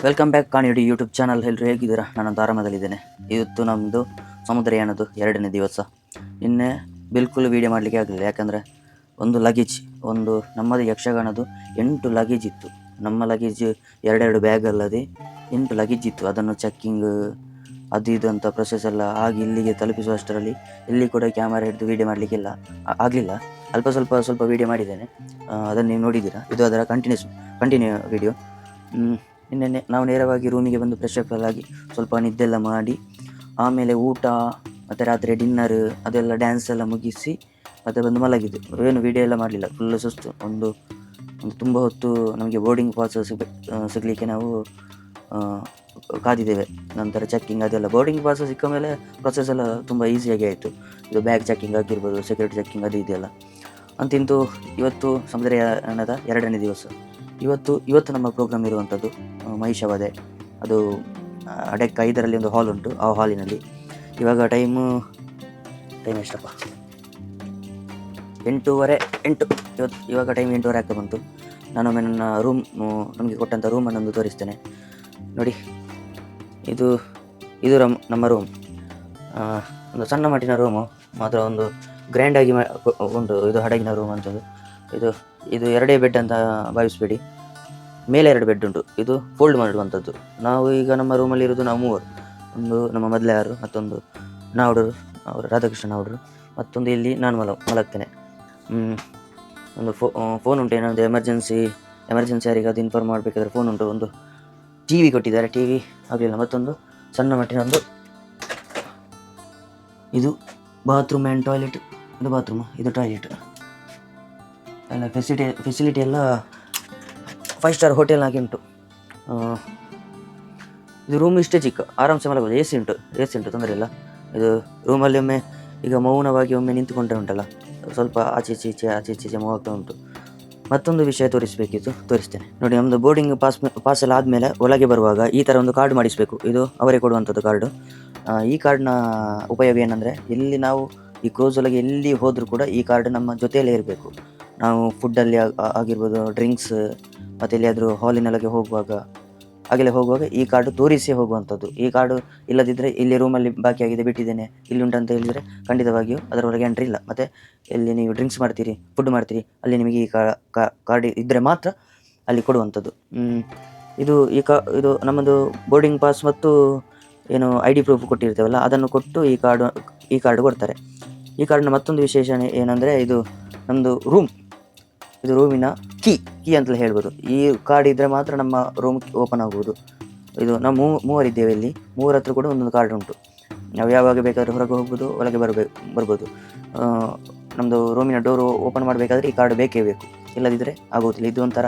Welcome back ಕಾಣಿಡಿ YouTube channel. ಎಲ್ಲರೂ ಹೇಗಿದ್ದೀರಾ? ನಾನಂತ ಆರಾಮದಲ್ಲಿದ್ದೇನೆ. ಇವತ್ತು ನಮ್ಮದು ಸಮುದ್ರಯಾನದ್ದು 2ನೇ ದಿವಸ. ನಿನ್ನೆ ಬಿಲ್ಕುಲ್ ವೀಡಿಯೋ ಮಾಡಲಿಕ್ಕೆ ಆಗಲಿಲ್ಲ, ಯಾಕಂದರೆ ಒಂದು ಲಗೇಜ್, ನಮ್ಮದು ಯಕ್ಷಗಾನದ್ದು 8 ಲಗೇಜ್ ಇತ್ತು. ನಮ್ಮ ಲಗೇಜ್ 2 ಬ್ಯಾಗ್ ಅಲ್ಲದೆ 8 ಲಗೇಜ್ ಇತ್ತು. ಅದನ್ನು ಚೆಕ್ಕಿಂಗ್ ಅದು ಇದು ಅಂತ ಪ್ರೊಸೆಸ್ ಎಲ್ಲ ಆಗಿ ಇಲ್ಲಿಗೆ ತಲುಪಿಸುವಷ್ಟರಲ್ಲಿ ಇಲ್ಲಿ ಕೂಡ ಕ್ಯಾಮರಾ ಹಿಡಿದು ವೀಡಿಯೋ ಮಾಡಲಿಕ್ಕೆಲ್ಲ ಆಗಲಿಲ್ಲ. ಸ್ವಲ್ಪ ವೀಡಿಯೋ ಮಾಡಿದ್ದೇನೆ, ಅದನ್ನು ನೀವು ನೋಡಿದ್ದೀರಾ. ಇದು ಅದರ ಕಂಟಿನ್ಯೂ ವೀಡಿಯೋ. ನಿನ್ನೆ ನಾವು ನೇರವಾಗಿ ರೂಮಿಗೆ ಬಂದು ಫ್ರೆಶ್ ಅಪ್ ಎಲ್ಲ ಆಗಿ ಸ್ವಲ್ಪ ನಿದ್ದೆಲ್ಲ ಮಾಡಿ, ಆಮೇಲೆ ಊಟ ಮತ್ತು ರಾತ್ರಿ ಡಿನ್ನರ್ ಅದೆಲ್ಲ ಡ್ಯಾನ್ಸ್ ಎಲ್ಲ ಮುಗಿಸಿ ಮತ್ತು ಬಂದು ಮಲಗಿದ್ದು. ಏನು ವೀಡಿಯೋ ಎಲ್ಲ ಮಾಡಲಿಲ್ಲ, ಫುಲ್ಲು ಸುಸ್ತು. ಒಂದು ತುಂಬ ಹೊತ್ತು ನಮಗೆ ಬೋರ್ಡಿಂಗ್ ಪಾಸ್ ಸಿಗಲಿಕ್ಕೆ ನಾವು ಕಾದಿದ್ದೇವೆ. ನಂತರ ಚೆಕ್ಕಿಂಗ್ ಅದೆಲ್ಲ, ಬೋರ್ಡಿಂಗ್ ಪಾಸ್ ಸಿಕ್ಕ ಮೇಲೆ ಪ್ರೊಸೆಸ್ ಎಲ್ಲ ತುಂಬ ಈಸಿಯಾಗಿ ಆಯಿತು. ಇದು ಬ್ಯಾಗ್ ಚೆಕ್ಕಿಂಗ್ ಆಗಿರ್ಬೋದು, ಸೆಕ್ಯೂರಿಟಿ ಚೆಕ್ಕಿಂಗ್ ಅದು ಇದೆಯಲ್ಲ. ಅಂತಿಂತೂ ಇವತ್ತು ಸಮುದ್ರಯಾನದ 2ನೇ ದಿವಸ. ಇವತ್ತು ನಮ್ಮ ಪ್ರೋಗ್ರಾಮ್ ಇರುವಂಥದ್ದು ಮಹಿಷವಧೆ. ಅದು ಡೆಕ್ 5ರಲ್ಲಿ ಒಂದು ಹಾಲ್ ಉಂಟು, ಆ ಹಾಲಿನಲ್ಲಿ. ಇವಾಗ ಟೈಮ್ ಎಷ್ಟಪ್ಪ? 8:08. ಇವಾಗ ಟೈಮ್ 8:30 ಆಗ್ತಾ ಬಂತು. ನಾನೊಮ್ಮೆ ನನ್ನ ನಮಗೆ ಕೊಟ್ಟಂಥ ರೂಮನ್ನೊಂದು ತೋರಿಸ್ತೇನೆ ನೋಡಿ. ಇದು ನಮ್ಮ ರೂಮ್. ಒಂದು ಸಣ್ಣ ಮಟ್ಟಿನ ರೂಮು ಮಾತ್ರ, ಒಂದು ಗ್ರ್ಯಾಂಡಾಗಿ ಉಂಟು. ಇದು ಹಡಗಿನ ರೂಮ್ ಅಂತದ್ದು. ಇದು 2 ಬೆಡ್ ಅಂತ ಭಾವಿಸ್ಬೇಡಿ, ಮೇಲೆ 2 ಬೆಡ್ ಉಂಟು. ಇದು ಫೋಲ್ಡ್ ಮಾಡುವಂಥದ್ದು. ನಾವು ಈಗ ನಮ್ಮ ರೂಮಲ್ಲಿ ಇರೋದು ನಾವು 3. ಒಂದು ನಮ್ಮ ಮೊದಲೇ ಮತ್ತೊಂದು ನಾವುಡರು, ಅವರು ರಾಧಾಕೃಷ್ಣ ನಾವುಡರು, ಮತ್ತೊಂದು ಇಲ್ಲಿ ನಾನು ಮಲಗ್ತೇನೆ. ಒಂದು ಫೋನ್ ಉಂಟು, ಏನಾದರೂ ಎಮರ್ಜೆನ್ಸಿ ಯಾರಿಗೆ ಅದು ಇನ್ಫಾರ್ಮ್ ಮಾಡಬೇಕಾದ್ರೆ ಫೋನ್ ಉಂಟು. ಒಂದು TV ಕೊಟ್ಟಿದ್ದಾರೆ, TV ಆಗಲಿಲ್ಲ. ಮತ್ತೊಂದು ಸಣ್ಣ ಮಟ್ಟಿನ ಒಂದು ಇದು ಬಾತ್ರೂಮ್ ಆ್ಯಂಡ್ ಟಾಯ್ಲೆಟ್. ಇದು ಬಾತ್ರೂಮು, ಇದು ಟಾಯ್ಲೆಟ್. ಎಲ್ಲ ಫೆಸಿಲಿಟಿ ಎಲ್ಲ 5 ಸ್ಟಾರ್ ಹೋಟೆಲ್ನಾಗೆ ಉಂಟು. ಇದು ರೂಮ್ ಇಷ್ಟೇ ಚಿಕ್ಕ, ಆರಾಮ್ಸೆ ಮಲಗಬಹುದು. AC ಉಂಟು, ತೊಂದರೆ ಇಲ್ಲ. ಇದು ರೂಮಲ್ಲಿ ಒಮ್ಮೆ ಈಗ ಮೌನವಾಗಿ ಒಮ್ಮೆ ನಿಂತುಕೊಂಡ್ರೆ ಉಂಟಲ್ಲ, ಸ್ವಲ್ಪ ಆಚೆ ಈಚೆ ಮೂವ್ ಆಗ್ತಾ ಉಂಟು. ಮತ್ತೊಂದು ವಿಷಯ ತೋರಿಸಬೇಕಿತ್ತು, ತೋರಿಸ್ತೇನೆ ನೋಡಿ. ನಮ್ಮದು ಬೋರ್ಡಿಂಗ್ ಪಾಸ್ ಎಲ್ಲ ಆದಮೇಲೆ ಒಳಗೆ ಬರುವಾಗ ಈ ಥರ ಒಂದು ಕಾರ್ಡ್ ಮಾಡಿಸಬೇಕು. ಇದು ಅವರೇ ಕೊಡುವಂಥದ್ದು ಕಾರ್ಡು. ಈ ಕಾರ್ಡ್ನ ಉಪಯೋಗ ಏನಂದರೆ, ಇಲ್ಲಿ ನಾವು ಈ ಕ್ರೂಸ್ ಒಳಗೆ ಎಲ್ಲಿ ಹೋದರೂ ಕೂಡ ಈ ಕಾರ್ಡ್ ನಮ್ಮ ಜೊತೆಯಲ್ಲೇ ಇರಬೇಕು. ನಾವು ಫುಡ್ಡಲ್ಲಿ ಆಗಿರ್ಬೋದು, ಡ್ರಿಂಕ್ಸ್, ಮತ್ತು ಎಲ್ಲಿಯಾದರೂ ಹಾಲಿನೊಳಗೆ ಹೋಗುವಾಗ ಈ ಕಾರ್ಡು ತೋರಿಸಿ ಹೋಗುವಂಥದ್ದು. ಈ ಕಾರ್ಡು ಇಲ್ಲದಿದ್ದರೆ, ಇಲ್ಲಿ ರೂಮಲ್ಲಿ ಬಾಕಿ ಆಗಿದೆ ಬಿಟ್ಟಿದ್ದೇನೆ ಇಲ್ಲಿ ಉಂಟಂತ ಹೇಳಿದರೆ ಖಂಡಿತವಾಗಿಯೂ ಅದರೊಳಗೆ ಎಂಟ್ರಿ ಇಲ್ಲ. ಮತ್ತು ಎಲ್ಲಿ ನೀವು ಡ್ರಿಂಕ್ಸ್ ಮಾಡ್ತೀರಿ, ಫುಡ್ ಮಾಡ್ತೀರಿ, ಅಲ್ಲಿ ನಿಮಗೆ ಈ ಕಾರ್ಡ್ ಇದ್ದರೆ ಮಾತ್ರ ಅಲ್ಲಿ ಕೊಡುವಂಥದ್ದು. ಇದು ನಮ್ಮದು ಬೋರ್ಡಿಂಗ್ ಪಾಸ್ ಮತ್ತು ಏನು ID ಪ್ರೂಫ್ ಕೊಟ್ಟಿರ್ತೇವಲ್ಲ, ಅದನ್ನು ಕೊಟ್ಟು ಈ ಕಾರ್ಡ್ ಕೊಡ್ತಾರೆ. ಈ ಕಾರ್ಡ್ನ ಮತ್ತೊಂದು ವಿಶೇಷ ಏನಂದರೆ, ಇದು ನಮ್ಮದು ಇದು ರೂಮಿನ ಕೀ ಅಂತಲೇ ಹೇಳ್ಬೋದು. ಈ ಕಾರ್ಡ್ ಇದ್ದರೆ ಮಾತ್ರ ನಮ್ಮ ರೂಮ್ ಓಪನ್ ಆಗುವುದು. ಇದು ನಾವು ಮೂವರಿದ್ದೇವೆ ಇಲ್ಲಿ, 3 ಹತ್ರ ಕೂಡ ಒಂದೊಂದು ಕಾರ್ಡ್ ಉಂಟು. ನಾವು ಯಾವಾಗ ಬೇಕಾದರೂ ಹೊರಗೆ ಹೋಗ್ಬೋದು, ಒಳಗೆ ಬರ್ಬೋದು. ನಮ್ಮದು ರೂಮಿನ ಡೋರು ಓಪನ್ ಮಾಡಬೇಕಾದ್ರೆ ಈ ಕಾರ್ಡ್ ಬೇಕೇ ಬೇಕು, ಇಲ್ಲದಿದ್ದರೆ ಆಗುವುದಿಲ್ಲ. ಇದು ಒಂಥರ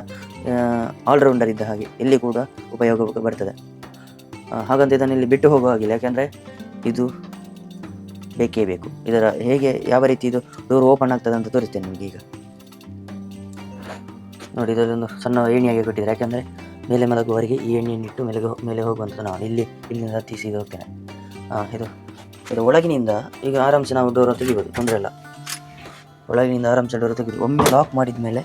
ಆಲ್ರೌಂಡರ್ ಇದ್ದ ಹಾಗೆ, ಇಲ್ಲಿ ಕೂಡ ಉಪಯೋಗ ಬರ್ತದೆ. ಹಾಗಂತ ಇದನ್ನು ಇಲ್ಲಿ ಬಿಟ್ಟು ಹೋಗೋ ಹಾಗಿಲ್ಲ, ಯಾಕೆಂದರೆ ಇದು ಬೇಕೇ ಬೇಕು. ಇದರ ಯಾವ ರೀತಿ ಇದು ಡೋರ್ ಓಪನ್ ಆಗ್ತದೆ ಅಂತ ತೋರಿಸ್ತೇನೆ ನಿಮಗೆ ಈಗ ನೋಡಿ. ಇದೊಂದು ಸಣ್ಣ ಏಣಿಯಾಗಿ ಕೊಟ್ಟಿದ್ದಾರೆ, ಯಾಕೆಂದರೆ ಮೇಲೆ ಮಲಗುವವರೆಗೆ ಈ ಎಣ್ಣೆಯನ್ನಿಟ್ಟು ಮೇಲೆ ಹೋಗುವಂಥದ್ದು. ನಾನು ಇಲ್ಲಿಂದ ಹತ್ತಿಸಿ ಹೋಗ್ತೇನೆ. ಇದು ಒಳಗಿನಿಂದ ಈಗ ಆರಾಮ್ಸೆ ನಾವು ಡೋರ್ ತೆಗಿಬೋದು, ತೊಂದರೆ ಇಲ್ಲ. ಒಳಗಿನಿಂದ ಆರಾಮ್ಸೆ ಡೋರ್ ತೆಗಿಬೋದು. ಒಮ್ಮೆ ಲಾಕ್ ಮಾಡಿದ ಮೇಲೆ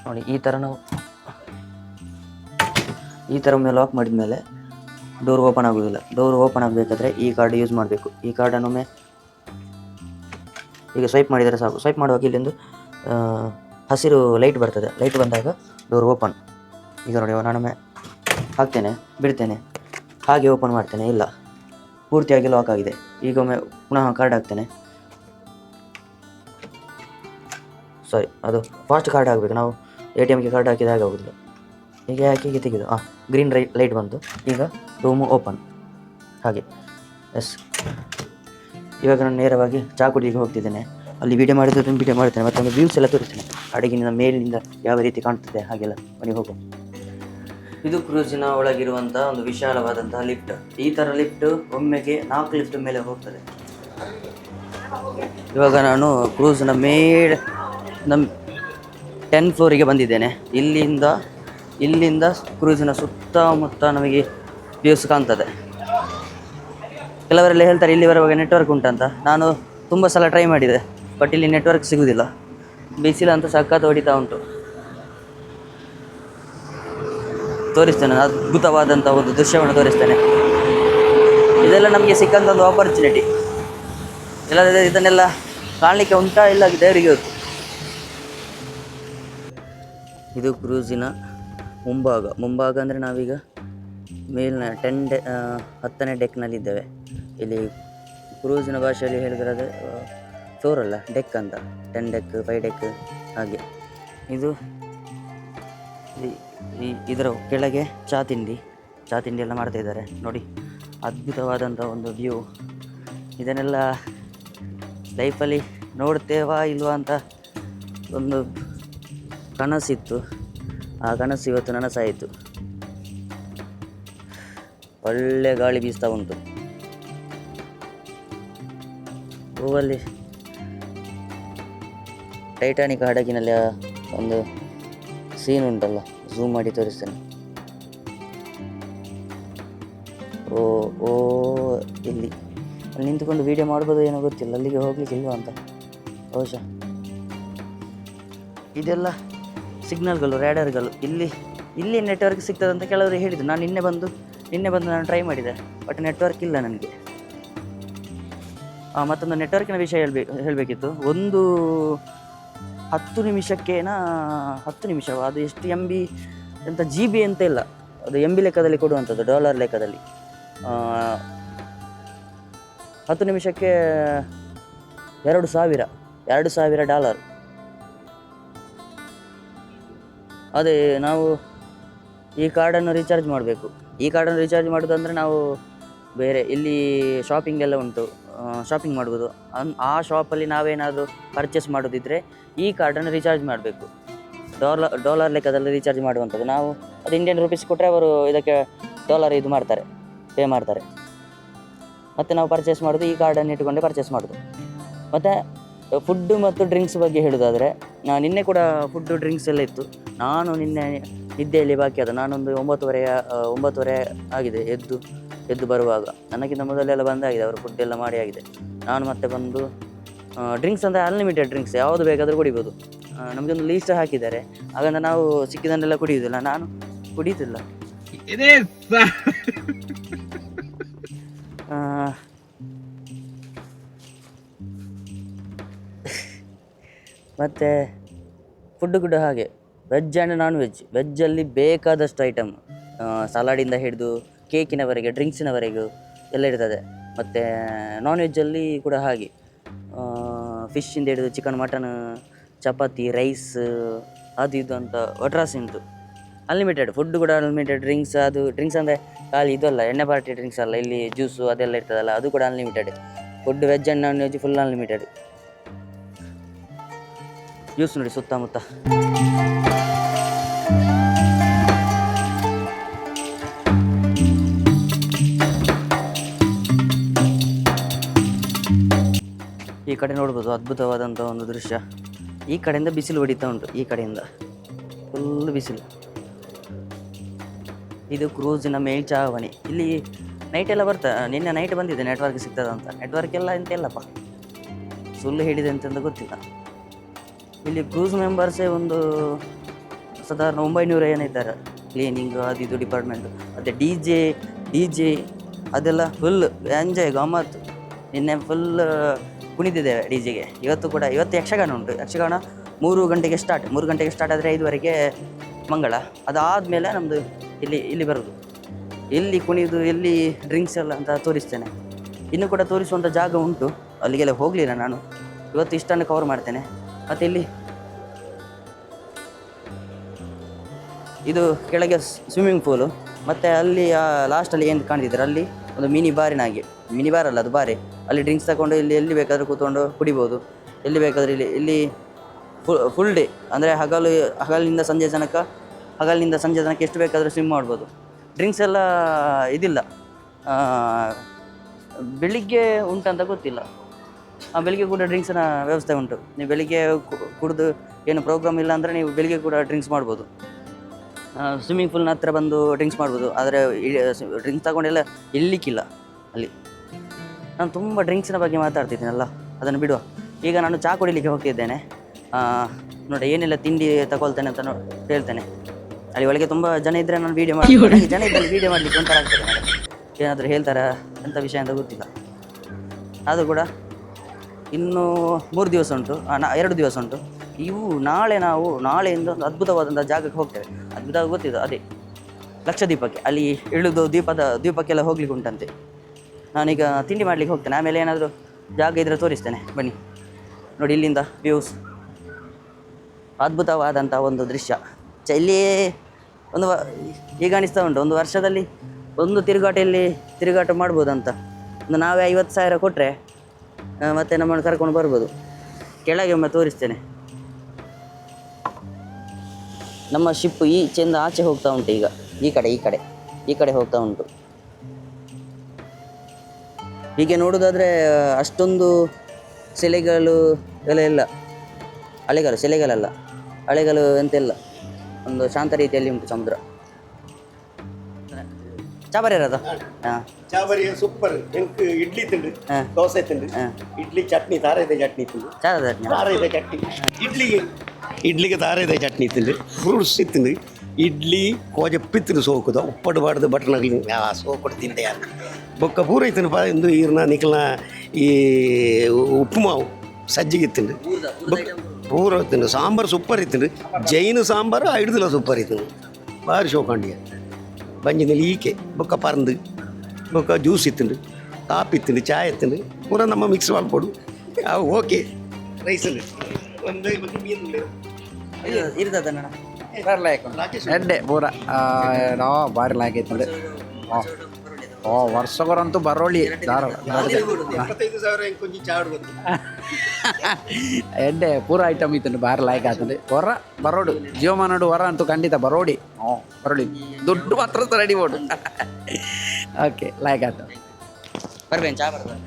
ನೋಡಿ, ಈ ಥರ ಒಮ್ಮೆ ಲಾಕ್ ಮಾಡಿದ ಮೇಲೆ ಡೋರ್ ಓಪನ್ ಆಗೋದಿಲ್ಲ. ಡೋರ್ ಓಪನ್ ಆಗಬೇಕಾದ್ರೆ ಈ ಕಾರ್ಡ್ ಯೂಸ್ ಮಾಡಬೇಕು. ಈ ಕಾರ್ಡನ್ನೊಮ್ಮೆ ಈಗ ಸ್ವೈಪ್ ಮಾಡಿದರೆ ಸಾಕು. ಸ್ವೈಪ್ ಮಾಡುವಾಗ ಇಲ್ಲೊಂದು ಹಸಿರು ಲೈಟ್ ಬರ್ತದೆ. ಲೈಟ್ ಬಂದಾಗ ಡೋರ್ ಓಪನ್. ಈಗ ನೋಡಿ, ನಾನೊಮ್ಮೆ ಹಾಕ್ತೇನೆ, ಬಿಡ್ತೇನೆ, ಹಾಗೆ ಓಪನ್ ಮಾಡ್ತೇನೆ. ಇಲ್ಲ, ಪೂರ್ತಿಯಾಗಿ ಲಾಕ್ ಆಗಿದೆ. ಈಗ ಒಮ್ಮೆ ಪುನಃ ಕಾರ್ಡ್ ಹಾಕ್ತೇನೆ. ಸಾರಿ, ಅದು ಫಾಸ್ಟ್ ಕಾರ್ಡ್ ಆಗಬೇಕು. ನಾವು ATMಗೆ ಕಾರ್ಡ್ ಹಾಕಿದ ಹಾಗೆ ಆಗೋದಿಲ್ಲ. ಹೀಗೆ ಹಾಕಿ ತೆಗೆದು ಗ್ರೀನ್ ಲೈಟ್ ಬಂತು. ಈಗ ರೂಮು ಓಪನ್. ಹಾಗೆ ಎಸ್. ಇವಾಗ ನಾನು ನೇರವಾಗಿ ಚಾಕುಡಿಗೆ ಹೋಗ್ತಿದ್ದೇನೆ. ಅಲ್ಲಿ ವೀಡಿಯೋ ಮಾಡ್ತೇನೆ. ಮತ್ತೊಂದು ವ್ಯೂಸ್ ಎಲ್ಲ ತೋರಿಸ್ತೇನೆ, ಹಡಗಿನ ಮೇಲಿನಿಂದ ಯಾವ ರೀತಿ ಕಾಣ್ತದೆ ಹಾಗೆಲ್ಲ. ಮನೆಗೆ ಹೋಗು. ಇದು ಕ್ರೂಸಿನ ಒಳಗಿರುವಂಥ ಒಂದು ವಿಶಾಲವಾದಂತಹ ಲಿಫ್ಟ್. ಈ ಥರ ಲಿಫ್ಟ್ ಒಮ್ಮೆಗೆ 4 ಲಿಫ್ಟ್ ಮೇಲೆ ಹೋಗ್ತದೆ. ಇವಾಗ ನಾನು ಕ್ರೂಸ್ನ ನಮ್ಮ 10th ಫ್ಲೋರಿಗೆ ಬಂದಿದ್ದೇನೆ. ಇಲ್ಲಿಂದ ಕ್ರೂಸಿನ ಸುತ್ತಮುತ್ತ ನಮಗೆ ವ್ಯೂಸ್ ಕಾಣ್ತದೆ. ಕೆಲವರೆಲ್ಲ ಹೇಳ್ತಾರೆ ಇಲ್ಲಿ ಬರುವಾಗ ನೆಟ್ವರ್ಕ್ ಉಂಟಂತ. ನಾನು ತುಂಬ ಸಲ ಟ್ರೈ ಮಾಡಿದೆ, ಬಟ್ ಇಲ್ಲಿ ನೆಟ್ವರ್ಕ್ ಸಿಗುವುದಿಲ್ಲ. ಬಿಸಿಲು ಅಂತ ಸಖತ್ ಹೊಡಿತಾ ಉಂಟು. ತೋರಿಸ್ತೇನೆ, ಅದ್ಭುತವಾದಂಥ ಒಂದು ದೃಶ್ಯವನ್ನು ತೋರಿಸ್ತೇನೆ. ಇದೆಲ್ಲ ನಮಗೆ ಸಿಕ್ಕಂಥ ಒಂದು ಆಪರ್ಚುನಿಟಿ. ಇಲ್ಲದ್ರೆ ಇದನ್ನೆಲ್ಲ ಕಾಣಲಿಕ್ಕೆ ಉಂಟಾ ಇಲ್ಲ ದೇವರಿಗೆ ಗೊತ್ತು. ಇದು ಕ್ರೂಸಿನ ಮುಂಭಾಗ ಅಂದರೆ ನಾವೀಗ ಮೇಲಿನ 10ನೇ ಡೆಕ್ನಲ್ಲಿದ್ದೇವೆ. ಇಲ್ಲಿ ಕ್ರೂಸಿನ ಭಾಷೆಯಲ್ಲಿ ಹೇಳಿದರೆ ಅದು ಫ್ಲೋರ್ ಅಲ್ಲ, ಡೆಕ್ ಅಂತ. 10 ಡೆಕ್ 5 ಡೆಕ್ ಹಾಗೆ. ಇದು ಇದರ ಕೆಳಗೆ ಚಾ ತಿಂಡಿ ಎಲ್ಲ ಮಾಡ್ತಾ ಇದ್ದಾರೆ ನೋಡಿ. ಅದ್ಭುತವಾದಂಥ ಒಂದು ವ್ಯೂ. ಇದನ್ನೆಲ್ಲ ಲೈಫಲ್ಲಿ ನೋಡ್ತೇವಾ ಇಲ್ವಾ ಅಂತ ಒಂದು ಕನಸಿತ್ತು. ಆ ಕನಸು ಇವತ್ತು ನನಸಾಯಿತು. ಒಳ್ಳೆ ಗಾಳಿ ಬೀಸ್ತಾ ಉಂಟು. ಗೋವಲ್ಲಿ ಟೈಟಾನಿಕ್ ಹಡಗಿನಲ್ಲಿ ಒಂದು ಸೀನ್ ಉಂಟಲ್ಲ, ಝೂಮ್ ಮಾಡಿ ತೋರಿಸ್ತೇನೆ. ಓ ಇಲ್ಲಿ ಅಲ್ಲಿ ನಿಂತುಕೊಂಡು ವೀಡಿಯೋ ಮಾಡ್ಬೋದು ಏನೋ ಗೊತ್ತಿಲ್ಲ, ಅಲ್ಲಿಗೆ ಹೋಗ್ಲಿಕ್ಕಿಲ್ವ ಅಂತ ಬಹುಶಃ. ಇದೆಲ್ಲ ಸಿಗ್ನಲ್ಗಳು, ರ್ಯಾಡರ್ಗಳು. ಇಲ್ಲಿ ನೆಟ್ವರ್ಕ್ ಸಿಗ್ತದೆ ಅಂತ ಕೆಲವರು ಹೇಳಿದರು. ನಾನು ನಿನ್ನೆ ಬಂದು ನಾನು ಟ್ರೈ ಮಾಡಿದೆ, ಬಟ್ ನೆಟ್ವರ್ಕ್ ಇಲ್ಲ ನನಗೆ. ಮತ್ತೊಂದು ನೆಟ್ವರ್ಕಿನ ವಿಷಯ ಹೇಳಬೇಕಿತ್ತು. ಒಂದು 10 ನಿಮಿಷಕ್ಕೇನಾ 10 ನಿಮಿಷ, ಅದು ಎಷ್ಟು MB ಅಂತ GB ಅಂತ ಇಲ್ಲ, ಅದು MB ಲೆಕ್ಕದಲ್ಲಿ ಕೊಡುವಂಥದ್ದು, ಡಾಲರ್ ಲೆಕ್ಕದಲ್ಲಿ. 10 ನಿಮಿಷಕ್ಕೆ $2,000 ಅದೇ ನಾವು ಈ ಕಾರ್ಡನ್ನು ರೀಚಾರ್ಜ್ ಮಾಡಬೇಕು. ಈ ಕಾರ್ಡನ್ನು ರೀಚಾರ್ಜ್ ಮಾಡೋದು ಅಂದರೆ ನಾವು ಬೇರೆ ಇಲ್ಲಿ ಶಾಪಿಂಗ್ ಎಲ್ಲ ಉಂಟು, ಶಾಪಿಂಗ್ ಮಾಡ್ಬೋದು. ಆ ಶಾಪಲ್ಲಿ ನಾವೇನಾದರೂ ಪರ್ಚೇಸ್ ಮಾಡೋದಿದ್ದರೆ ಈ ಕಾರ್ಡನ್ನು ರೀಚಾರ್ಜ್ ಮಾಡಬೇಕು. ಡಾಲರ್ ಲೆಕ್ಕದಲ್ಲಿ ರೀಚಾರ್ಜ್ ಮಾಡುವಂಥದ್ದು. ನಾವು ಅದು ಇಂಡಿಯನ್ ರುಪೀಸ್ ಕೊಟ್ಟರೆ ಅವರು ಇದಕ್ಕೆ ಡಾಲರ್ ಪೇ ಮಾಡ್ತಾರೆ. ಮತ್ತು ನಾವು ಪರ್ಚೇಸ್ ಮಾಡೋದು ಈ ಕಾರ್ಡನ್ನು ಇಟ್ಟುಕೊಂಡೆ ಪರ್ಚೇಸ್ ಮಾಡೋದು. ಮತ್ತು ಫುಡ್ಡು ಮತ್ತು ಡ್ರಿಂಕ್ಸ್ ಬಗ್ಗೆ ಹೇಳೋದಾದರೆ, ನಿನ್ನೆ ಕೂಡ ಫುಡ್ಡು ಡ್ರಿಂಕ್ಸ್ ಎಲ್ಲ ಇತ್ತು. ನಾನು ನಿನ್ನೆ ನಿದ್ದೆಯಲ್ಲಿ ಬಾಕಿ ಆದ. ನಾನೊಂದು 9:30 ಆಗಿದೆ ಎದ್ದು ಬರುವಾಗ. ನನಗಿಂತ ಮೊದಲೆಲ್ಲ ಬಂದಾಗಿದೆ, ಅವರು ಫುಡ್ ಎಲ್ಲ ಮಾಡಿ ಆಗಿದೆ. ನಾನು ಮತ್ತೆ ಬಂದು ಡ್ರಿಂಕ್ಸ್ ಅಂದರೆ ಅನ್ಲಿಮಿಟೆಡ್ ಡ್ರಿಂಕ್ಸ್ ಯಾವುದು ಬೇಕಾದರೂ ಕುಡಿಬೋದು. ನಮಗೊಂದು ಲೀಸ್ಟ್ ಹಾಕಿದ್ದಾರೆ, ಹಾಗಂದ್ರೆ ನಾವು ಸಿಕ್ಕಿದನ್ನೆಲ್ಲ ಕುಡಿಯೋದಿಲ್ಲ. ನಾನು ಕುಡಿಯೋದಿಲ್ಲ. ಮತ್ತು ಫುಡ್ಡು ಕೂಡ ಹಾಗೆ, ವೆಜ್ ಆ್ಯಂಡ್ ನಾನ್ ವೆಜ್ಜಲ್ಲಿ ಬೇಕಾದಷ್ಟು ಐಟಮ್, ಸಲಾಡಿಂದ ಹಿಡಿದು ಕೇಕಿನವರೆಗೆ, ಡ್ರಿಂಕ್ಸಿನವರೆಗೂ ಎಲ್ಲ ಇರ್ತದೆ. ಮತ್ತು ನಾನ್ ವೆಜ್ಜಲ್ಲಿ ಕೂಡ ಹಾಗೆ, ಫಿಶ್ಶಿಂದ ಹಿಡಿದು ಚಿಕನ್, ಮಟನ್, ಚಪಾತಿ, ರೈಸ್, ಅದು ಇದು ಅಂತ ಒಟ್ರಾಸಿ ಉಂಟು. ಅನ್ಲಿಮಿಟೆಡ್ ಫುಡ್ ಕೂಡ ಅನ್ಲಿಮಿಟೆಡ್. ಡ್ರಿಂಕ್ಸ್ ಅಂದರೆ ಖಾಲಿ ಇದಲ್ಲ, ಎಣ್ಣೆ ಪಾರ್ಟಿ ಡ್ರಿಂಕ್ಸ್ ಅಲ್ಲ, ಇಲ್ಲಿ ಜ್ಯೂಸು ಅದೆಲ್ಲ ಇರ್ತದಲ್ಲ, ಅದು ಕೂಡ unlimited. Food veg and non veg full unlimited. Juice ನೋಡಿ ಸುತ್ತಮುತ್ತ. ಈ ಕಡೆ ನೋಡ್ಬೋದು ಅದ್ಭುತವಾದಂಥ ಒಂದು ದೃಶ್ಯ. ಈ ಕಡೆಯಿಂದ ಬಿಸಿಲು ಹೊಡಿತಾ ಉಂಟು, ಈ ಕಡೆಯಿಂದ ಫುಲ್ ಬಿಸಿಲು. ಇದು ಕ್ರೂಸಿನ ಮೇಲ್ಛಾವಣಿ. ಇಲ್ಲಿ ನೈಟೆಲ್ಲ ನಿನ್ನೆ ನೈಟ್ ಬಂದಿದೆ ನೆಟ್ವರ್ಕ್ ಸಿಗ್ತದಂತ. ನೆಟ್ವರ್ಕ್ ಎಲ್ಲ ಎಂತೆಲ್ಲಪ್ಪ, ಸುಳ್ಳು ಹೇಳಿದೆ ಅಂತಂದು ಗೊತ್ತಿಲ್ಲ. ಇಲ್ಲಿ ಕ್ರೂಸ್ ಮೆಂಬರ್ಸೇ ಒಂದು ಸಾಧಾರಣ 900 ಏನಿದ್ದಾರೆ. ಕ್ಲೀನಿಂಗ್ ಅದು ಇದು ಡಿಪಾರ್ಟ್ಮೆಂಟು, ಮತ್ತು ಡಿ ಜೆ ಅದೆಲ್ಲ ಫುಲ್ ಎಂಜಾಯ್ ಗಮ್ಮತ್ತು. ನಿನ್ನೆ ಫುಲ್ ಕುಣಿದಿದ್ದೇವೆ ಡಿ ಜೆಗೆ. ಇವತ್ತು ಯಕ್ಷಗಾನ ಉಂಟು. ಯಕ್ಷಗಾನ 3 ಗಂಟೆಗೆ ಸ್ಟಾರ್ಟ್ ಆದರೆ 5ವರೆಗೆ ಮಂಗಳ. ಅದಾದಮೇಲೆ ನಮ್ಮದು ಇಲ್ಲಿ ಬರೋದು. ಎಲ್ಲಿ ಕುಣಿದು ಎಲ್ಲಿ ಡ್ರಿಂಕ್ಸ್ ಎಲ್ಲ ಅಂತ ತೋರಿಸ್ತೇನೆ. ಇನ್ನೂ ಕೂಡ ತೋರಿಸುವಂಥ ಜಾಗ ಉಂಟು, ಅಲ್ಲಿಗೆಲ್ಲ ಹೋಗಲಿಲ್ಲ ನಾನು. ಇವತ್ತು ಇಷ್ಟನ್ನು ಕವರ್ ಮಾಡ್ತೇನೆ. ಮತ್ತು ಇಲ್ಲಿ ಇದು ಕೆಳಗೆ ಸ್ವಿಮ್ಮಿಂಗ್ ಪೂಲು. ಮತ್ತು ಅಲ್ಲಿ ಲಾಸ್ಟಲ್ಲಿ ಏನು ಕಾಣ್ತಿದ್ದಾರೆ ಅಲ್ಲಿ ಒಂದು ಮಿನಿ ಬಾರ್ ಅಲ್ಲ, ಅದು ಬಾರೆ. ಅಲ್ಲಿ ಡ್ರಿಂಕ್ಸ್ ತಗೊಂಡು ಎಲ್ಲಿ ಬೇಕಾದರೂ ಕೂತ್ಕೊಂಡು ಕುಡಿಬೋದು. ಎಲ್ಲಿ ಬೇಕಾದರೂ ಇಲ್ಲಿ ಫುಲ್ ಡೇ ಅಂದರೆ ಹಗಲಿನಿಂದ ಸಂಜೆ ತನಕ ಎಷ್ಟು ಬೇಕಾದರೂ ಸ್ವಿಮ್ ಮಾಡ್ಬೋದು. ಡ್ರಿಂಕ್ಸ್ ಎಲ್ಲ ಇದಿಲ್ಲ, ಬೆಳಿಗ್ಗೆ ಉಂಟಂತ ಗೊತ್ತಿಲ್ಲ. ಬೆಳಿಗ್ಗೆ ಕೂಡ ಡ್ರಿಂಕ್ಸಿನ ವ್ಯವಸ್ಥೆ ಉಂಟು. ನೀವು ಬೆಳಿಗ್ಗೆ ಕುಡಿದು ಏನು ಪ್ರೋಗ್ರಾಮ್ ಇಲ್ಲ ಅಂದರೆ ನೀವು ಬೆಳಿಗ್ಗೆ ಕೂಡ ಡ್ರಿಂಕ್ಸ್ ಮಾಡ್ಬೋದು. ಸ್ವಿಮ್ಮಿಂಗ್ ಪೂಲ್ನ ಹತ್ರ ಬಂದು ಡ್ರಿಂಕ್ಸ್ ಮಾಡ್ಬೋದು. ಆದರೆ ಡ್ರಿಂಕ್ಸ್ ತಗೊಂಡೆಲ್ಲ ಇರಲಿಕ್ಕಿಲ್ಲ ಅಲ್ಲಿ. ನಾನು ತುಂಬ ಡ್ರಿಂಕ್ಸಿನ ಬಗ್ಗೆ ಮಾತಾಡ್ತಿದ್ದೀನಲ್ಲ, ಅದನ್ನು ಬಿಡುವ. ಈಗ ನಾನು ಚಹಾ ಕುಡಿಲಿಕ್ಕೆ ಹೋಗ್ತಿದ್ದೇನೆ. ನೋಡಿ ಏನೆಲ್ಲ ತಿಂಡಿ ತಗೊಳ್ತೇನೆ ಅಂತ ಹೇಳ್ತೇನೆ. ಅಲ್ಲಿ ಒಳಗೆ ತುಂಬ ಜನ ಇದ್ದರೆ ನಾನು ವೀಡಿಯೋ ಮಾಡ್ತೀನಿ. ನನಗೆ ಜನ ಇದ್ದಲ್ಲಿ ವೀಡಿಯೋ ಮಾಡಲಿಕ್ಕೆ ಒಂಥರ ಆಗ್ತದೆ ನನಗೆ. ಏನಾದರೂ ಹೇಳ್ತಾರಾ ಎಂಥ ವಿಷಯ ಅಂತ ಗೊತ್ತಿಲ್ಲ. ಅದು ಕೂಡ ಇನ್ನೂ 3 ದಿವಸ ಉಂಟು, 2 ದಿವಸ ಉಂಟು. ನಾಳೆಯಿಂದ ಒಂದು ಅದ್ಭುತವಾದಂಥ ಜಾಗಕ್ಕೆ ಹೋಗ್ತೇವೆ. ಅದ್ಭುತ ಗೊತ್ತಿದ್ದು ಅದೇ ಲಕ್ಷದ್ವೀಪಕ್ಕೆ. ಅಲ್ಲಿ ಇಳಿದು ದ್ವೀಪಕ್ಕೆಲ್ಲ ಹೋಗ್ಲಿಕ್ಕೆ ಉಂಟಂತೆ. ನಾನೀಗ ತಿಂಡಿ ಮಾಡಲಿಕ್ಕೆ ಹೋಗ್ತೇನೆ. ಆಮೇಲೆ ಏನಾದರೂ ಜಾಗ ಇದ್ದರೆ ತೋರಿಸ್ತೇನೆ ಬನ್ನಿ. ನೋಡಿ ಇಲ್ಲಿಂದ ವ್ಯೂಸ್, ಅದ್ಭುತವಾದಂಥ ಒಂದು ದೃಶ್ಯ. ಇಲ್ಲಿಯೇ ಈಗ ಅನಿಸ್ತಾ ಉಂಟು, ಒಂದು ವರ್ಷದಲ್ಲಿ ಒಂದು ತಿರುಗಾಟ ಮಾಡ್ಬೋದಂತ. ನಾವೇ 50,000 ಕೊಟ್ಟರೆ ಮತ್ತೆ ನಮ್ಮನ್ನು ಕರ್ಕೊಂಡು ಬರ್ಬೋದು. ಕೆಳಗೆ ಒಮ್ಮೆ ತೋರಿಸ್ತೇನೆ. ನಮ್ಮ ಶಿಪ್ ಈಚೆಯಿಂದ ಆಚೆ ಹೋಗ್ತಾ ಉಂಟು. ಈಗ ಈ ಕಡೆ ಹೋಗ್ತಾ ಉಂಟು. ಹೀಗೆ ನೋಡೋದಾದರೆ ಅಷ್ಟೊಂದು ಸೆಲೆಗಳು ಎಲ್ಲ ಇಲ್ಲ. ಅಲೆಗಳು ಎಂತೆಲ್ಲ, ಒಂದು ಶಾಂತ ರೀತಿಯಲ್ಲಿ ಉಂಟು ಸಮುದ್ರ. ಚಾಬರಿ ಇರೋದು ಚಾಬರಿ ಸೂಪರ್. ಎಂಕ್ ಇಡ್ಲಿ ತಿಂದು, ದೋಸೆ ತಿಂದು, ಇಡ್ಲಿ ಚಟ್ನಿ ತಾರೈದೆ ಚಟ್ನಿ ತಿಂದು, ತಾರೈದೆ ಚಟ್ನಿ ಇಡ್ಲಿಗೆ ತಾರೈದೆ ಚಟ್ನಿ ತಿಂದು, ಫ್ರೂಟ್ಸ್ ತಿಂದು, ಇಡ್ಲಿ ಕೋಜೆ ಪಿತ್ತಿನ ಸೋಕುದು ಉಪ್ಪಡು ಬಾಡ್ದು ಬಟನ್ಗಳು ಸೋಕೊಡು ತಿಂದೆ ಯಾರು ಬೊಕ್ಕ ಪೂರ ಇತ್ತಿನ ಇಂದು ಈರ್ನ ನಿಖಲ್ನ ಈ ಉಪ್ಪು ಮಾವು ಸಜ್ಜಿಗೆ ತಿಂದು ಪೂರ ತಿಂದು. ಸಾಂಬಾರು ಸೂಪರ್ ಇತ್ತಿಂಡು. ಜೈನು ಸಾಂಬಾರು ಹಿಡ್ದಿಲ್ಲ ಸೂಪರ್ ಇತ್ತಿಂಡು. ಭಾರಿ ಶೋಕಂಡಿಯ ಬಂಜಿನಲ್ಲಿ ಈಕೆ ಬೊಕ್ಕ ಪರಂದು ಬೊಕ್ಕ ಜ್ಯೂಸ್ ಇತ್ತಿಂಡು, ಕಾಪಿ ಇತ್ತಿಂಡು, ಚಾಯ್ ಇತ್ತಿಂಡು ಪೂರ ನಮ್ಮ ಮಿಕ್ಸ್ ಮಾಡ್ಕೊಡು. ಅವು ಓಕೆ ರೈಸಲ್ಲಿ ಒಂದು ಮೀನು ಇರ್ತದಣ್ಣ. ಎಡ್ಡೆ ಪೂರ ನಾವು ಭಾರಿ ಲಾಯ್ಕ್ ಐತಂದ್ರೆ. ವರ್ಷಗರಂತೂ ಬರೋಳಿ ಧಾರಾಳ ಎಡ್ಡೆ ಪೂರ ಐಟಮ್ ಇತ್ತು. ಭಾರಿ ಲಾಯ್ಕ್ ಆಗ್ತದೆ. ಹೊರ ಬರೋಡು ಜೀವಮಾನೋಡು ಹೊರ ಅಂತೂ ಖಂಡಿತ ಬರೋಡಿ. ಬರೋಳಿ ದುಡ್ಡು ಮಾತ್ರ ರೆಡಿ ಮಾಡು. ಓಕೆ ಲಾಯ್ಕ್ ಆಗ್ತದೆ. ಬರ್ಬೇನು ಚಾ ಬರ್ತದೆ.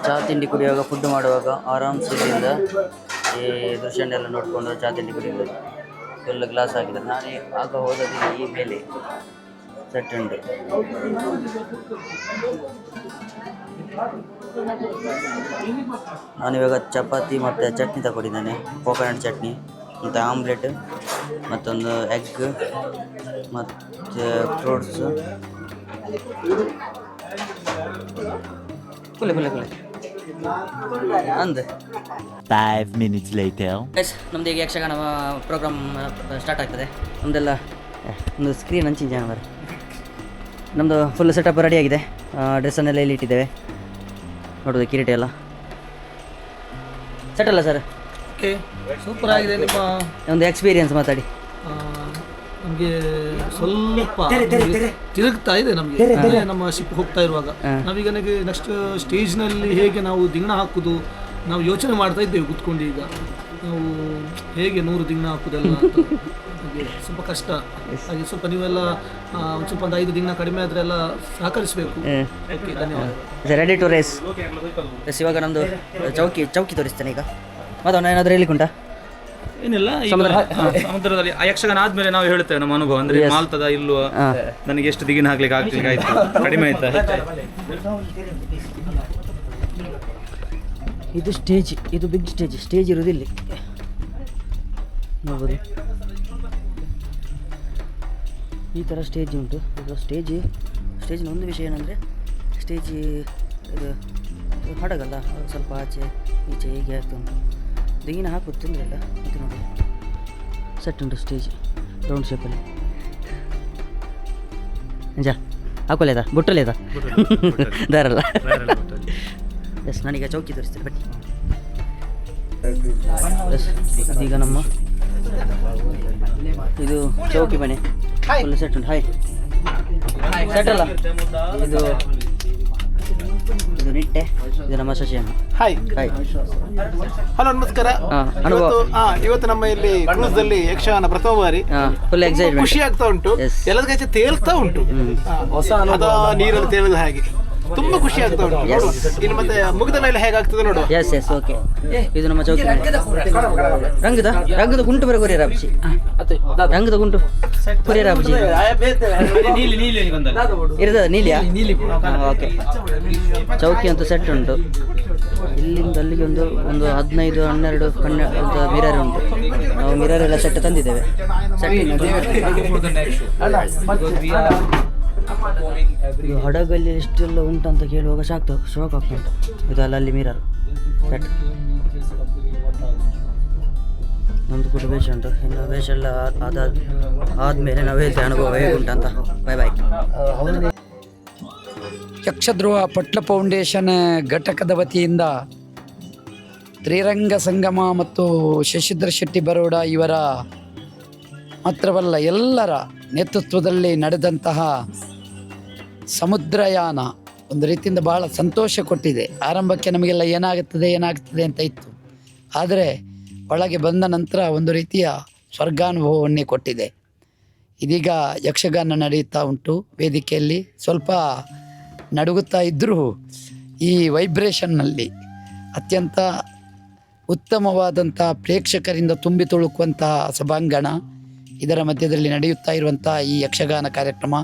ಚಹಾ ತಿಂಡಿ ಕುಡಿಯುವಾಗ, ಫುಡ್ ಮಾಡುವಾಗ ಆರಾಮ್ಸಿಂದ ಈ ದೃಶ್ಯನೆಲ್ಲ ನೋಡಿಕೊಂಡು ಚಹಾ ತಿಂಡಿ ಕುಡಿಯೋದು. ಫುಲ್ ಗ್ಲಾಸ್ ಹಾಕಿದ್ದಾರೆ. ನಾನೇ ಆಗ ಹೋದಲ್ಲಿ ಈ ಮೇಲೆ ಸೆಟ್ ಉಂಟು. ನಾನಿವಾಗ ಚಪಾತಿ ಮತ್ತು ಚಟ್ನಿ ತಗೊಂಡಿದ್ದೇನೆ. ಕೋಕೋನಟ್ ಚಟ್ನಿ ಮತ್ತು ಆಮ್ಲೆಟ್ ಮತ್ತೊಂದು ಎಗ್ ಮತ್ತು ಫ್ರೂಟ್ಸು. ಕುಲೆ ಅಂದೆ 5 minutes later. ನಮ್ದು ಈಗ ಯಕ್ಷಗಾನ ಪ್ರೋಗ್ರಾಮ್ ಸ್ಟಾರ್ಟ್ ಆಗ್ತದೆ. ನಮ್ಮದೆಲ್ಲ ಒಂದು ಸ್ಕ್ರೀನ್ ಹಂಚಿನ ಜಾನವರ. ನಮ್ಮದು ಫುಲ್ ಸೆಟಪ್ ರೆಡಿಯಾಗಿದೆ. ಡ್ರೆಸ್ಸನ್ನೆಲ್ಲ ಇಲ್ಲಿ ಇಟ್ಟಿದ್ದೇವೆ. ನೋಡೋದು ಕಿರೀಟ ಎಲ್ಲ ಸೆಟ್ ಅಲ್ಲ ಸರ್? ಓಕೆ, ಸೂಪರ್ ಆಗಿದೆ. ನಿಮ್ಮ ಒಂದು ಎಕ್ಸ್ಪೀರಿಯನ್ಸ್ ಮಾತಾಡಿ. ನಮಗೆ ಸ್ವಲ್ಪ ತಿರುಗ್ತಾ ಇದೆ ನಮಗೆ ನಮ್ಮ ಶಿಪ್ ಹೋಗ್ತಾ ಇರುವಾಗ. ನಾವೀಗ ನೆಕ್ಸ್ಟ್ ಸ್ಟೇಜ್ನಲ್ಲಿ ಹೇಗೆ ನಾವು ದಿಂಗಣ ಹಾಕುದು ನಾವು ಯೋಚನೆ ಮಾಡ್ತಾ ಇದ್ದೇವೆ ಕೂತ್ಕೊಂಡು. ಈಗ ನಾವು ಹೇಗೆ 100 ದಿಂಗಣ ಹಾಕುದೆಲ್ಲ ಅಂತ ಹಾಗೆ ಸ್ವಲ್ಪ ಕಷ್ಟ. ಹಾಗೆ ಸ್ವಲ್ಪ ನೀವೆಲ್ಲ ಒಂದು ಸ್ವಲ್ಪ 5 ದಿಂಗಣ ಕಡಿಮೆ ಆದರೆ ಎಲ್ಲ ಸಹಕರಿಸಬೇಕು. ಓಕೆ, ಧನ್ಯವಾದ. Ready to race. ಇವಾಗ ನಮ್ಮದು ಚೌಕಿ ತೋರಿಸ್ತೇನೆ. ಈಗ ಮಾಧವನ ಏನಾದರೂ ಹೇಳಿಕುಂಟಾ? ಏನಿಲ್ಲ, ಸಮುದ್ರದಲ್ಲಿ ಯಕ್ಷಗಾನ ಆದ್ಮೇಲೆ ನಾವು ಹೇಳ್ತೇವೆ ನಮ್ಮ ಅನುಭವ. ಅಂದ್ರೆ ಮಾಲ್ತದ ಇಲ್ವಾ, ನನಗೆ ಎಷ್ಟು ದಿಗಿನ ಹಾಕ್ಲಿಕ್ಕೆ ಆಯ್ತು, ಕಡಿಮೆ ಆಯ್ತಾ. ಇದು ಸ್ಟೇಜ್, ಇದು ಬಿಗ್ ಸ್ಟೇಜ್ ಇರೋದಿಲ್ಲಿ ನೋಡ್ಬೋದು. ಈ ಥರ ಸ್ಟೇಜ್ ಉಂಟು. ಇದು ಸ್ಟೇಜಿನ ಒಂದು ವಿಷಯ ಏನಂದರೆ, ಸ್ಟೇಜ್ ಇದು ಹಡಗಲ್ಲ, ಸ್ವಲ್ಪ ಆಚೆ ಈಚೆ ಹೀಗೆ ಆಗ್ತಾ ಉಂಟು. ದಿಗಿನ ಹಾಕೋದು ತೊಂದರೆ ಇಲ್ಲ. ಇದು ನೋಡಿ ಸೆಟ್ ಉಂಟು ಸ್ಟೇಜ್ ರೌಂಡ್ ಶೇಪಲ್ಲಿ. ನಿಜ ಹಾಕೊಳ್ಳೇದ ಬುಟ್ಟಲೇದ ದಾರಲ್ಲ. ಎಸ್, ನಾನೀಗ ಚೌಕಿ ತೋರಿಸ್ತೇನೆ ಬನ್ನಿ. ಎಸ್, ಈಗ ನಮ್ಮ ಇದು ಚೌಕಿ ಮನೆ ಫುಲ್ ಸೆಟ್ ಉಂಟು. ಹಾಯ್ ಸೆಟ್ ಅಲ್ಲ, ಇದು ನಿಟ್ಟೆ. ಇದು ನಮ್ಮ ಶಶಿಯನ್ನು. ಹಾಯ್ ಹಲೋ ನಮಸ್ಕಾರ. ಇವತ್ತು ನಮ್ಮ ಇಲ್ಲಿ ಕ್ರೂಸ್ದಲ್ಲಿ ಯಕ್ಷಗಾನ ಪ್ರಥಮ ಬಾರಿ. ಫುಲ್ ಎಕ್ಸೈಟ್ಮೆಂಟ್, ಖುಷಿ ಆಗ್ತಾ ಉಂಟು. ಎಲ್ಲದಕ್ಕೆ ತೇಲ್ತಾ ಉಂಟು. ಹೊಸ ನೀರಲ್ಲಿ ತೇಲದ ಹಾಗೆ ತುಂಬಾ ಖುಷಿ ಆಗ್ತಾ ಉಂಟು ನೋಡು. ಇನ್ನು ಮತ್ತೆ ಮುಗಿದ ಮೇಲೆ ಹೇಗಾಗ್ತದೆ ನೋಡುವ. Yes yes okay. ಇದು ನಮ್ಮ ಚೌಕಿ ರಂಗದ ಗುಂಟು ಬರ ಕೊರಿಯರ್ ಆಪ್ಸಿ ರಂಗದ ಗುಂಟು ಕೊರಿಯರ್ ಆಪ್ಸಿ ಇರ್ತದ ನೀಲಿಯಾ ಓಕೆ. ಚೌಕಿ ಅಂತೂ ಸೆಟ್ ಉಂಟು. ಇಲ್ಲಿಂದ ಅಲ್ಲಿಗೆ ಒಂದು 15-12 ಮಿರರ್ ಉಂಟು. ನಾವು ಮಿರರ್ ಎಲ್ಲ ಸೆಟ್ ತಂದಿದ್ದೇವೆ. ಇದು ಹಡಗಲ್ಲಿ ಎಷ್ಟೆಲ್ಲ ಉಂಟಂತ ಕೇಳುವಾಗ ಶಾಕ್ ಆಗ್ತಾ ಉಂಟು. ಇದು ಅಲ್ಲಿ ಮಿರರ್ ಸೆಟ್. ನಮ್ಮದು ಕೂಡ ವೇಷ ಉಂಟು. ಇನ್ನು ವೇಷ ಎಲ್ಲ ಆದಮೇಲೆ ನಾವು ಹೇಳ್ತೇವೆ ಅನುಭವ ಹೇಗುಂಟಂತ. ಬಾಯ್ ಬಾಯ್. ಯಕ್ಷಧ್ರುವ ಪಟ್ಲ ಫೌಂಡೇಶನ್ ಘಟಕದ ವತಿಯಿಂದ ತ್ರಿರಂಗ ಸಂಗಮ ಮತ್ತು ಶಶಿಧರ್ ಶೆಟ್ಟಿ ಬರೋಡ ಇವರ ಮಾತ್ರವಲ್ಲ ಎಲ್ಲರ ನೇತೃತ್ವದಲ್ಲಿ ನಡೆದಂತಹ ಸಮುದ್ರಯಾನ ಒಂದು ರೀತಿಯಿಂದ ಬಹಳ ಸಂತೋಷ ಕೊಟ್ಟಿದೆ. ಆರಂಭಕ್ಕೆ ನಮಗೆಲ್ಲ ಏನಾಗುತ್ತದೆ ಅಂತ ಇತ್ತು. ಆದರೆ ಒಳಗೆ ಬಂದ ನಂತರ ಒಂದು ರೀತಿಯ ಸ್ವರ್ಗಾನುಭವವನ್ನೇ ಕೊಟ್ಟಿದೆ. ಇದೀಗ ಯಕ್ಷಗಾನ ನಡೆಯುತ್ತಾ ಉಂಟು. ವೇದಿಕೆಯಲ್ಲಿ ಸ್ವಲ್ಪ ನಡುಗುತ್ತಾ ಇದ್ದರೂ ಈ ವೈಬ್ರೇಷನ್ನಲ್ಲಿ ಅತ್ಯಂತ ಉತ್ತಮವಾದಂಥ ಪ್ರೇಕ್ಷಕರಿಂದ ತುಂಬಿ ತುಳುಕುವಂತಹ ಸಭಾಂಗಣ, ಇದರ ಮಧ್ಯದಲ್ಲಿ ನಡೆಯುತ್ತಾ ಇರುವಂಥ ಈ ಯಕ್ಷಗಾನ ಕಾರ್ಯಕ್ರಮ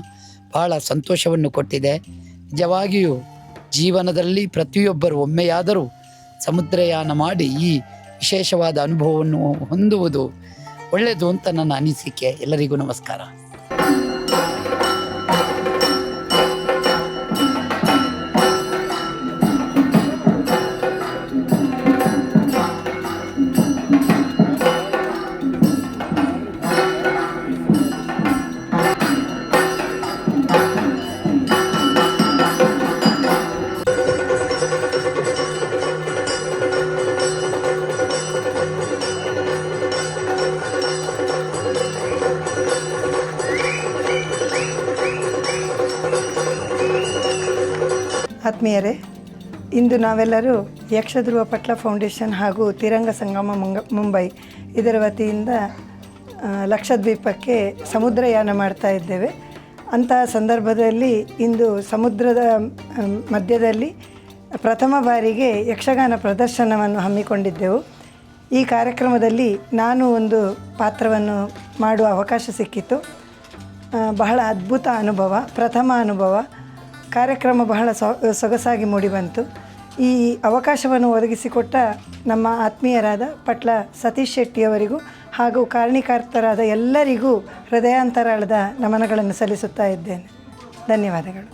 ಬಹಳ ಸಂತೋಷವನ್ನು ಕೊಟ್ಟಿದೆ. ನಿಜವಾಗಿಯೂ ಜೀವನದಲ್ಲಿ ಪ್ರತಿಯೊಬ್ಬರು ಒಮ್ಮೆಯಾದರೂ ಸಮುದ್ರಯಾನ ಮಾಡಿ ಈ ವಿಶೇಷವಾದ ಅನುಭವವನ್ನು ಹೊಂದುವುದು ಒಳ್ಳೆಯದು ಅಂತ ನನ್ನ ಅನಿಸಿಕೆ. ಎಲ್ಲರಿಗೂ ನಮಸ್ಕಾರ. ಆತ್ಮೀಯರೇ, ಇಂದು ನಾವೆಲ್ಲರೂ ಯಕ್ಷಧ್ರುವ ಪಟ್ಲ ಫೌಂಡೇಶನ್ ಹಾಗೂ ತಿರಂಗ ಸಂಗಮ ಮುಂಬೈ ಇದರ ವತಿಯಿಂದ ಲಕ್ಷದ್ವೀಪಕ್ಕೆ ಸಮುದ್ರಯಾನ ಮಾಡ್ತಾ ಇದ್ದೇವೆ. ಅಂತಹ ಸಂದರ್ಭದಲ್ಲಿ ಇಂದು ಸಮುದ್ರದ ಮಧ್ಯದಲ್ಲಿ ಪ್ರಥಮ ಬಾರಿಗೆ ಯಕ್ಷಗಾನ ಪ್ರದರ್ಶನವನ್ನು ಹಮ್ಮಿಕೊಂಡಿದ್ದೆವು. ಈ ಕಾರ್ಯಕ್ರಮದಲ್ಲಿ ನಾನು ಒಂದು ಪಾತ್ರವನ್ನು ಮಾಡುವ ಅವಕಾಶ ಸಿಕ್ಕಿತು. ಬಹಳ ಅದ್ಭುತ ಅನುಭವ, ಪ್ರಥಮ ಅನುಭವ. ಕಾರ್ಯಕ್ರಮ ಬಹಳ ಸೊಗಸಾಗಿ ಮೂಡಿಬಂತು. ಈ ಅವಕಾಶವನ್ನು ಒದಗಿಸಿಕೊಟ್ಟ ನಮ್ಮ ಆತ್ಮೀಯರಾದ ಪಟ್ಲ ಸತೀಶ್ ಶೆಟ್ಟಿಯವರಿಗೂ ಹಾಗೂ ಕಾರಣೀಕರ್ತರಾದ ಎಲ್ಲರಿಗೂ ಹೃದಯಾಂತರಾಳದ ನಮನಗಳನ್ನು ಸಲ್ಲಿಸುತ್ತಾ ಇದ್ದೇನೆ. ಧನ್ಯವಾದಗಳು.